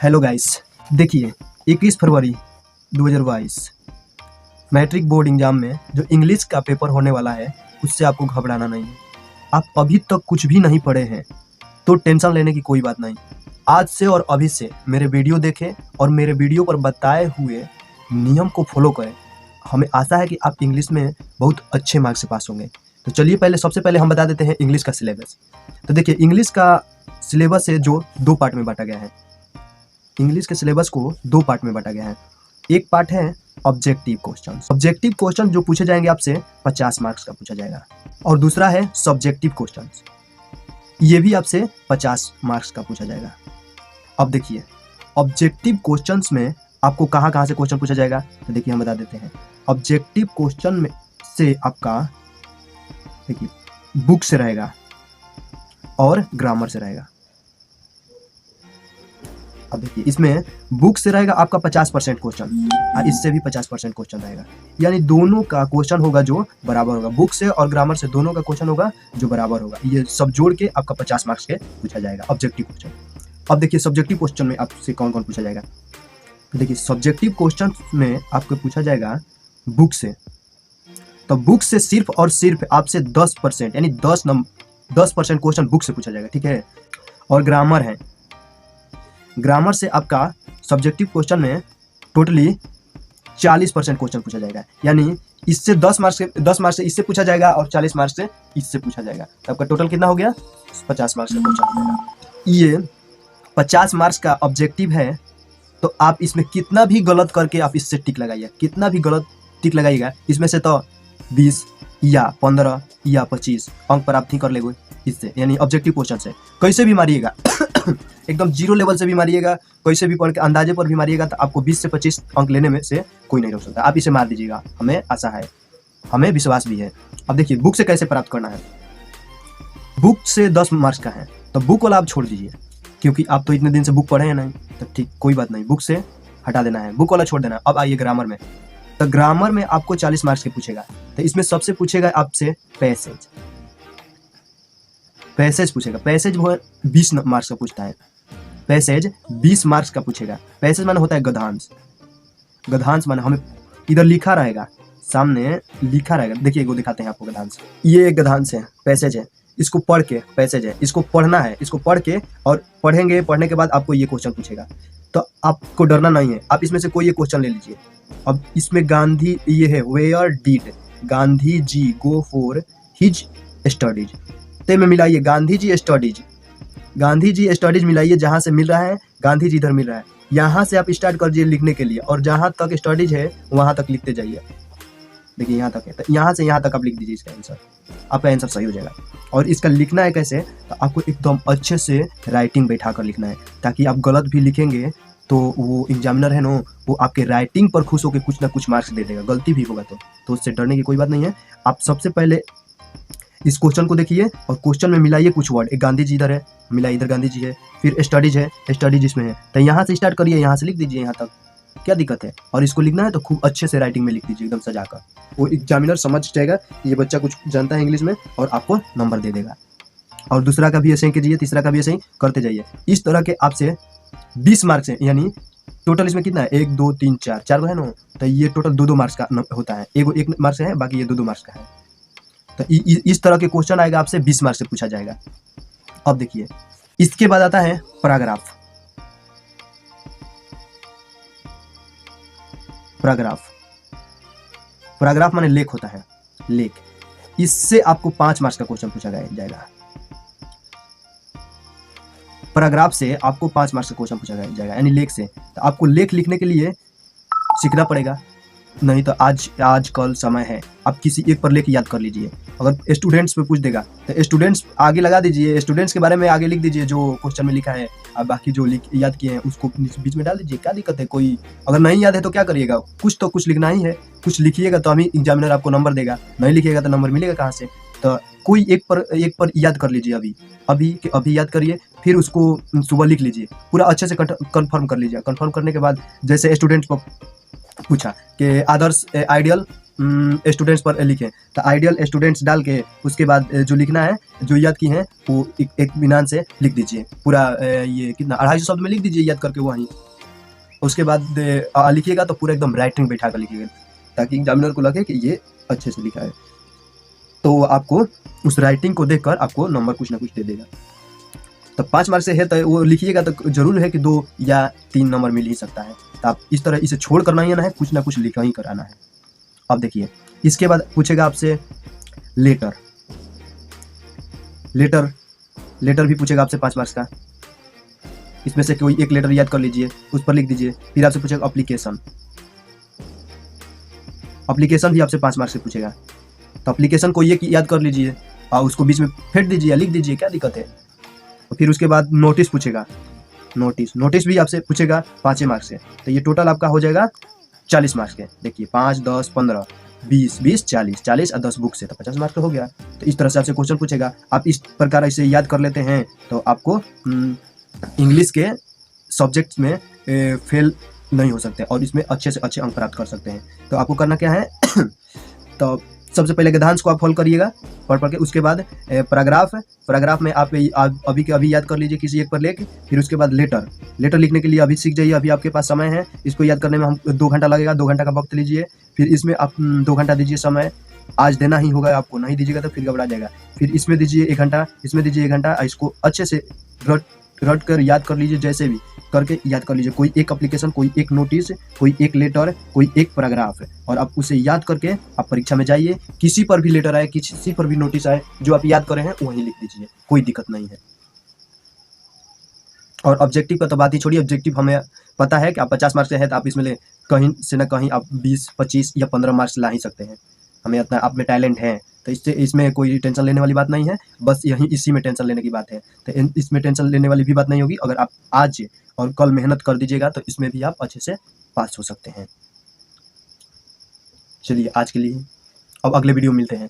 Hello guys, देखिए 21 फरवरी 2022 matric board exam में जो इंग्लिश का पेपर होने वाला है उससे आपको घबराना नहीं है। आप अभी तक कुछ भी नहीं पढ़े हैं तो टेंशन लेने की कोई बात नहीं। आज से और अभी से मेरे वीडियो देखें और मेरे वीडियो पर बताए हुए नियम को फॉलो करें। हमें आशा है कि आप इंग्लिश में बहुत अच्छे मार्क्स से पास होंगे। तो चलिए सबसे पहले हम बता देते हैं इंग्लिश का सिलेबस। तो देखिए इंग्लिश का सिलेबस है जो दो पार्ट में बांटा गया है। इंग्लिश के सिलेबस को दो पार्ट में बांटा गया है। एक पार्ट है ऑब्जेक्टिव क्वेश्चन। ऑब्जेक्टिव क्वेश्चन जो पूछे जाएंगे आपसे 50 मार्क्स का पूछा जाएगा, और दूसरा है सब्जेक्टिव क्वेश्चन, ये भी आपसे 50 मार्क्स का पूछा जाएगा। अब देखिए ऑब्जेक्टिव क्वेश्चंस में आपको कहाँ कहाँ से क्वेश्चन पूछा जाएगा, तो देखिए हम बता देते हैं। ऑब्जेक्टिव क्वेश्चन में से आपका देखिए बुक से रहेगा और ग्रामर से रहेगा। अब देखिए इसमें बुक से रहेगा आपका 50% क्वेश्चन और इससे भी 50% क्वेश्चन रहेगा, यानी दोनों का क्वेश्चन होगा जो बराबर होगा। बुक से और ग्रामर से दोनों का क्वेश्चन होगा जो बराबर होगा। ये सब जोड़ के आपका 50 मार्क्स के पूछा जाएगा ऑब्जेक्टिव क्वेश्चन। अब देखिए सब्जेक्टिव क्वेश्चन में आपसे कौन कौन पूछा जाएगा। देखिए सब्जेक्टिव क्वेश्चन में आपको पूछा जाएगा बुक से, तो बुक से सिर्फ और सिर्फ आपसे 10% यानी 10% क्वेश्चन बुक से पूछा जाएगा, ठीक है। और ग्रामर है, ग्रामर से आपका सब्जेक्टिव क्वेश्चन में टोटली 40% क्वेश्चन पूछा जाएगा, यानी इससे 10 मार्क्स से इससे पूछा जाएगा और 40 मार्क्स से इससे पूछा जाएगा। तो आपका टोटल कितना हो गया, 50 मार्क्स का क्वेश्चन हो जाएगा। ये 50 मार्क्स का ऑब्जेक्टिव है, तो आप इसमें कितना भी गलत करके आप इससे टिक लगाइए, कितना भी गलत टिक लगाइएगा इसमें से तो 20 या 15 या 25 अंक प्राप्त ही कर लेंगे इससे, यानी ऑब्जेक्टिव क्वेश्चन से। कैसे भी मारिएगा एकदम जीरो लेवल से भी मारिएगा, कैसे भी पढ़ के अंदाजे पर भी मारिएगा, तो आपको 20 से 25 अंक लेने में से कोई नहीं रोक सकता। आप इसे मार दीजिएगा, हमें आशा है, हमें विश्वास भी है। अब देखिए बुक से कैसे प्राप्त करना है। बुक से 10 मार्क्स का है, तो बुक वाला आप छोड़ दीजिए, क्योंकि आप तो इतने दिन से बुक पढ़े हैं नहीं, तो ठीक कोई बात नहीं, बुक से हटा देना है, बुक वाला छोड़ देना है। अब आइए ग्रामर में, तो ग्रामर में आपको 40 मार्क्स के पूछेगा। तो इसमें सबसे पूछेगा आपसे पैसेज पूछेगा। पैसेज वो 20 मार्क्स का पूछता है, पैसेज 20 मार्क्स का पूछेगा। पैसेज माने होता है गद्यांश। गद्यांश माने हमें इधर लिखा रहेगा, सामने लिखा रहेगा। देखिए वो दिखाते हैं आपको गद्यांश। ये एक गद्यांश है, पैसेज है, इसको पढ़ के, पैसेज है, इसको पढ़ना है, इसको पढ़ के और पढ़ेंगे, पढ़ने के बाद आपको ये क्वेश्चन पूछेगा। तो आपको डरना नहीं है, आप इसमें से कोई ये क्वेश्चन ले लीजिए। अब इसमें गांधी ये है, where did Gandhi ji go for his studies, ते में मिलाइए गांधी जी स्टडीज, गांधी जी स्टडीज मिलाइए, जहाँ से मिल रहा है गांधी जी इधर मिल रहा है, यहाँ से आप स्टार्ट कर दीजिए लिखने के लिए, और जहाँ तक स्टडीज है वहाँ तक लिखते जाइए। देखिए यहाँ तक है, तो यहाँ से यहाँ तक आप लिख दीजिए इसका आंसर, आपका आंसर सही हो जाएगा। और इसका लिखना है कैसे, तो आपको एकदम अच्छे से राइटिंग बैठा कर लिखना है, ताकि आप गलत भी लिखेंगे तो वो एग्जामिनर है ना, वो आपके राइटिंग पर खुश होकर कुछ ना कुछ मार्क्स दे देगा, गलती भी होगा तो उससे डरने की कोई बात नहीं है। आप सबसे पहले इस क्वेश्चन को देखिए और क्वेश्चन में मिलाइए कुछ वर्ड। एक गांधी जी इधर है, मिलाइए, इधर गांधी जी है, फिर स्टडीज है, स्टडीज इसमें है, तो यहाँ से स्टार्ट करिए, यहाँ से लिख दीजिए यहाँ तक, क्या दिक्कत है। और इसको लिखना है तो खूब अच्छे से राइटिंग में लिख दीजिए, एकदम सजाकर, वो एग्जामिनर समझ जाएगा ये बच्चा कुछ जानता है इंग्लिश में, और आपको नंबर दे देगा। और दूसरा का भी ऐसे ही कीजिए, तीसरा का भी ऐसे ही करते जाइए। इस तरह के आपसे 20 मार्क्स है, यानी टोटल इसमें कितना है, 1 2 3 4 है ना, तो ये टोटल 2 मार्क्स का होता है। एक मार्क्स है, बाकी ये 2 मार्क्स का है। तो इस तरह के क्वेश्चन आएगा आपसे 20 मार्क्स से पूछा जाएगा। अब देखिए इसके बाद आता है पैराग्राफ। पैराग्राफ माने लेख होता है, लेख। इससे आपको 5 मार्क्स का क्वेश्चन पूछा जाएगा। पैराग्राफ से आपको 5 मार्क्स का क्वेश्चन पूछा जाएगा, यानी लेख से। तो आपको लेख लिखने के लिए सीखना पड़ेगा, नहीं तो आज कल समय है, आप किसी एक पर लेख याद कर लीजिए। अगर स्टूडेंट्स पे पूछ देगा तो स्टूडेंट्स आगे लगा दीजिए, स्टूडेंट्स के बारे में आगे लिख दीजिए जो क्वेश्चन में लिखा है, और बाकी जो याद किए हैं उसको बीच में डाल दीजिए, क्या दिक्कत है। कोई अगर नहीं याद है तो क्या करिएगा, कुछ तो कुछ लिखना ही है, कुछ लिखिएगा तो अभी एग्जामिनर आपको नंबर देगा, नहीं लिखिएगा तो नंबर मिलेगा कहाँ से। तो कोई एक पर याद कर लीजिए, अभी याद करिए, फिर उसको सुबह लिख लीजिए, पूरा अच्छे से कंफर्म कर लीजिए। कंफर्म करने के बाद जैसे स्टूडेंट्स को पूछा कि आदर्श आइडियल स्टूडेंट्स पर लिखें, तो आइडियल स्टूडेंट्स डाल के उसके बाद जो लिखना है, जो याद की हैं वो एक इत्मीनान से लिख दीजिए पूरा। ये कितना 250 शब्द में लिख दीजिए याद करके वहीं। उसके बाद लिखिएगा तो पूरा एकदम राइटिंग बैठा कर लिखिएगा, ताकि एग्जामिनर को लगे कि ये अच्छे से लिखा है। तो आपको उस राइटिंग को देखकर आपको नंबर कुछ ना कुछ दे देगा। तो 5 मार्क्स से है तो वो लिखिएगा तो जरूर है कि 2 या 3 नंबर मिल ही सकता है। तो आप इस तरह इसे छोड़ कर नहीं आना है, कुछ ना कुछ लिखा ही कराना है। अब देखिए, इसके बाद पूछेगा आपसे लेटर। लेटर भी पूछेगा आपसे 5 मार्क्स का। इसमें से कोई एक लेटर याद कर लीजिए, उस पर लिख दीजिए। फिर आपसे पूछेगा एप्लीकेशन भी आपसे 5 मार्क्स से पूछेगा। तो एप्लीकेशन को ये याद कर लीजिए और उसको बीच में फेंक दीजिए या लिख दीजिए, क्या दिक्कत है। और फिर उसके बाद नोटिस पूछेगा। नोटिस भी आपसे पूछेगा 5 मार्क्स से। तो ये टोटल आपका हो जाएगा 40 मार्क्स के। देखिए 5, 10, 15, 20, 40 और 10 बुक से, तो 50 मार्क्स हो गया। तो इस तरह से आपसे क्वेश्चन पूछेगा। आप इस प्रकार इसे याद कर लेते हैं तो आपको इंग्लिश के सब्जेक्ट्स में फेल नहीं हो सकते और इसमें अच्छे से अच्छे अंक प्राप्त कर सकते हैं। तो आपको करना क्या है तो सबसे पहले गद्यांश को आप फॉलो करिएगा पढ़ के। उसके बाद पैराग्राफ में आप अभी के अभी याद कर लीजिए किसी एक पर लेके। फिर उसके बाद लेटर लिखने के लिए अभी सीख जाइए, अभी आपके पास समय है। इसको याद करने में हम 2 घंटा लगेगा, 2 घंटा का वक्त लीजिए। फिर इसमें आप 2 घंटा दीजिए समय, आज देना ही होगा आपको, नहीं दीजिएगा तो फिर घबरा जाएगा। फिर इसमें दीजिए 1 घंटा, इसमें दीजिए 1 घंटा। इसको अच्छे से रट कर याद कर लीजिए, जैसे भी करके याद कर लीजिए। कोई एक एप्लीकेशन, कोई एक नोटिस, कोई एक लेटर, कोई एक पैराग्राफ, और आप उसे याद करके आप परीक्षा में जाइए। किसी पर भी लेटर आए, किसी पर भी नोटिस आए, जो आप याद करे हैं वहीं लिख दीजिए, कोई दिक्कत नहीं है। और ऑब्जेक्टिव का तो बात ही छोड़िए। ऑब्जेक्टिव हमें पता है कि आप 50 मार्क्स से है तो आप इसमें कहीं से ना कहीं आप 20, 25 या 15 मार्क्स ला ही सकते हैं। हमें इतना आप में टैलेंट है, तो इसमें कोई टेंशन लेने वाली बात नहीं है। बस इसी में टेंशन लेने की बात है। तो इसमें टेंशन लेने वाली भी बात नहीं होगी। अगर आप आज और कल मेहनत कर दीजिएगा तो इसमें भी आप अच्छे से पास हो सकते हैं। चलिए आज के लिए, अब अगले वीडियो में मिलते हैं।